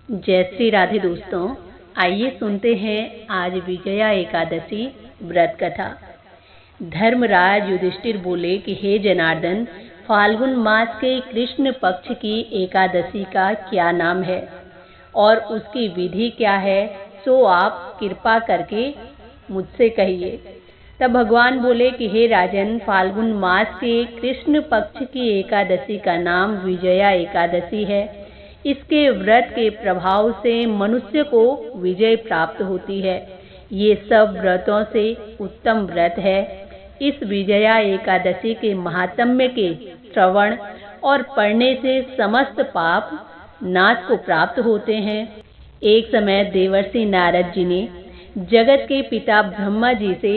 जय श्री राधे दोस्तों, आइए सुनते हैं आज विजया एकादशी व्रत कथा। धर्मराज युधिष्ठिर बोले कि हे जनार्दन, फाल्गुन मास के कृष्ण पक्ष की एकादशी का क्या नाम है और उसकी विधि क्या है, सो आप कृपा करके मुझसे कहिए। तब भगवान बोले कि हे राजन, फाल्गुन मास के कृष्ण पक्ष की एकादशी का नाम विजया एकादशी है। इसके व्रत के प्रभाव से मनुष्य को विजय प्राप्त होती है। ये सब व्रतों से उत्तम व्रत है। इस विजया एकादशी के महात्म्य के श्रवण और पढ़ने से समस्त पाप नाश को प्राप्त होते हैं। एक समय देवर्षि नारद जी ने जगत के पिता ब्रह्मा जी से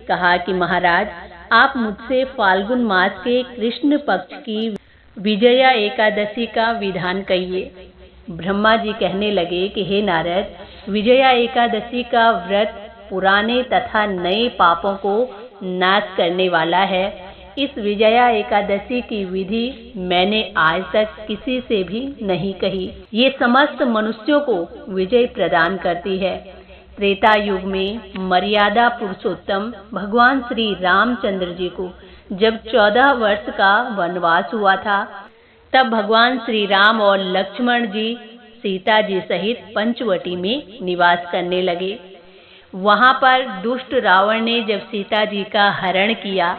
कहा कि महाराज, आप मुझसे फाल्गुन मास के कृष्ण पक्ष की विजया एकादशी का विधान कहिए। ब्रह्मा जी कहने लगे कि हे नारद, विजया एकादशी का व्रत पुराने तथा नए पापों को नाश करने वाला है। इस विजया एकादशी की विधि मैंने आज तक किसी से भी नहीं कही। ये समस्त मनुष्यों को विजय प्रदान करती है। त्रेता युग में मर्यादा पुरुषोत्तम भगवान श्री रामचंद्र जी को जब 14 वर्ष का वनवास हुआ था, तब भगवान श्री राम और लक्ष्मण जी सीता जी सहित पंचवटी में निवास करने लगे। वहां पर दुष्ट रावण ने जब सीता जी का हरण किया,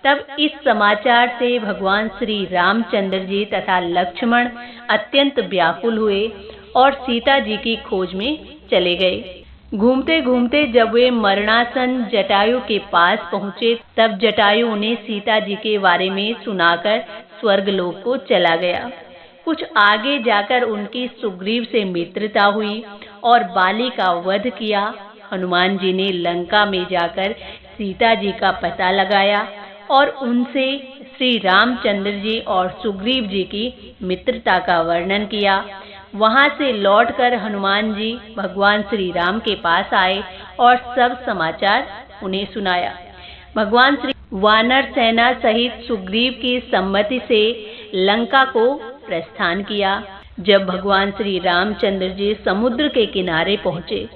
तब इस समाचार से भगवान श्री रामचंद्र जी तथा लक्ष्मण अत्यंत व्याकुल हुए और सीता जी की खोज में चले गए। घूमते घूमते जब वे मरणासन जटायु के पास पहुंचे, तब जटायु उन्हें सीता जी के बारे में सुनाकर स्वर्गलोक को चला गया। कुछ आगे जाकर उनकी सुग्रीव से मित्रता हुई और बाली का वध किया। हनुमान जी ने लंका में जाकर सीता जी का पता लगाया और उनसे श्री रामचंद्र जी और सुग्रीव जी की मित्रता का वर्णन किया। वहां से लौटकर हनुमान जी भगवान श्री राम के पास आए और सब समाचार उन्हें सुनाया। भगवान श्री वानर सेना सहित सुग्रीव की सम्मति से लंका को प्रस्थान किया। जब भगवान श्री रामचंद्र जी समुद्र के किनारे पहुंचे,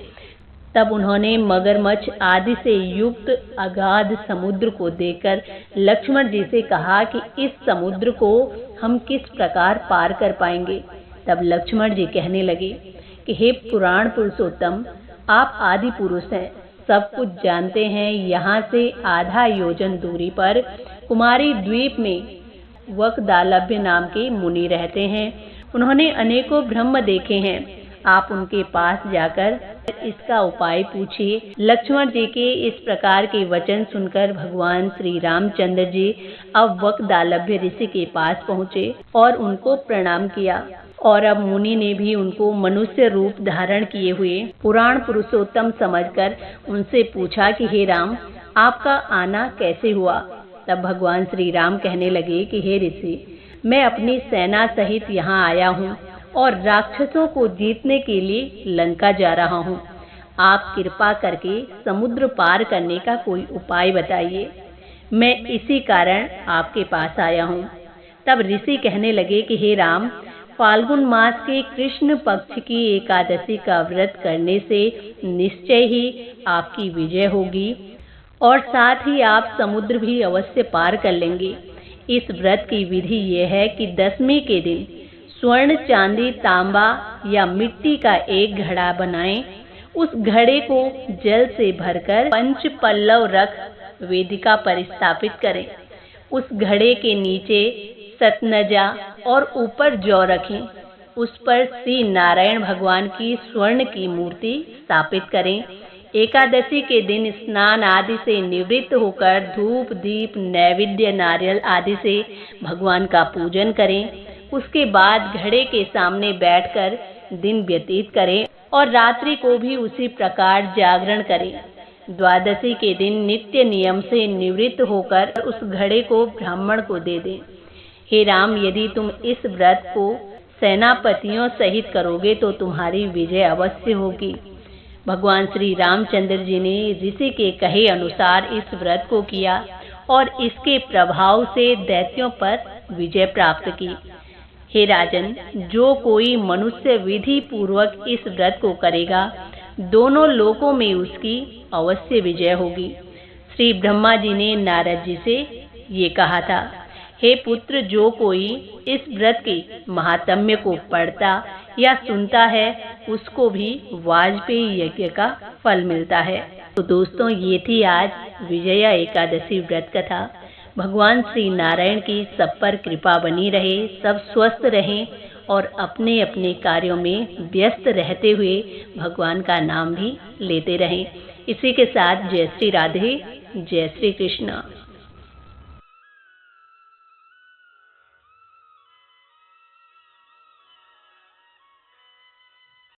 तब उन्होंने मगरमच्छ आदि से युक्त अगाध समुद्र को देखकर लक्ष्मण जी से कहा कि इस समुद्र को हम किस प्रकार पार कर पाएंगे। तब लक्ष्मण जी कहने लगे कि हे पुराण पुरुषोत्तम, आप आदि पुरुष हैं, सब कुछ जानते हैं। यहाँ से आधा योजन दूरी पर कुमारी द्वीप में वकदालभ्य नाम के मुनि रहते हैं। उन्होंने अनेकों ब्रह्म देखे हैं। आप उनके पास जाकर इसका उपाय पूछिए। लक्ष्मण जी के इस प्रकार के वचन सुनकर भगवान श्री रामचंद्र जी अब वकदालभ्य ऋषि के पास पहुँचे और उनको प्रणाम किया। और अब मुनि ने भी उनको मनुष्य रूप धारण किए हुए पुराण पुरुषोत्तम समझकर उनसे पूछा कि हे राम, आपका आना कैसे हुआ। तब भगवान श्री राम कहने लगे कि हे ऋषि, मैं अपनी सेना सहित यहाँ आया हूँ और राक्षसों को जीतने के लिए लंका जा रहा हूँ। आप कृपा करके समुद्र पार करने का कोई उपाय बताइए। मैं इसी कारण आपके पास आया हूँ। तब ऋषि कहने लगे कि हे राम, फाल्गुन मास के कृष्ण पक्ष की एकादशी का व्रत करने से निश्चय ही आपकी विजय होगी और साथ ही आप समुद्र भी अवश्य पार कर लेंगे। इस व्रत की विधि यह है कि दशमी के दिन स्वर्ण, चांदी, तांबा या मिट्टी का एक घड़ा बनाएं। उस घड़े को जल से भरकर 5 पल्लव रख वेदिका पर स्थापित करें। उस घड़े के नीचे सतनजा और ऊपर जौ रखें। उस पर श्री नारायण भगवान की स्वर्ण की मूर्ति स्थापित करें। एकादशी के दिन स्नान आदि से निवृत्त होकर धूप, दीप, नैवेद्य, नारियल आदि से भगवान का पूजन करें। उसके बाद घड़े के सामने बैठकर दिन व्यतीत करें और रात्रि को भी उसी प्रकार जागरण करें। द्वादशी के दिन नित्य नियम से निवृत्त होकर उस घड़े को ब्राह्मण को दे दें। हे राम, यदि तुम इस व्रत को सेनापतियों सहित करोगे तो तुम्हारी विजय अवश्य होगी। भगवान श्री रामचंद्र जी ने ऋषि के कहे अनुसार इस व्रत को किया और इसके प्रभाव से दैत्यों पर विजय प्राप्त की। हे राजन, जो कोई मनुष्य विधि पूर्वक इस व्रत को करेगा, दोनों लोकों में उसकी अवश्य विजय होगी। श्री ब्रह्मा जी ने नारद जी से ये कहा था, हे पुत्र, जो कोई इस व्रत के महात्म्य को पढ़ता या सुनता है, उसको भी वाजपेयी यज्ञ का फल मिलता है। तो दोस्तों, ये थी आज विजया एकादशी व्रत कथा। भगवान श्री नारायण की सब पर कृपा बनी रहे, सब स्वस्थ रहें और अपने अपने कार्यों में व्यस्त रहते हुए भगवान का नाम भी लेते रहें। इसी के साथ जय श्री राधे, जय श्री कृष्ण।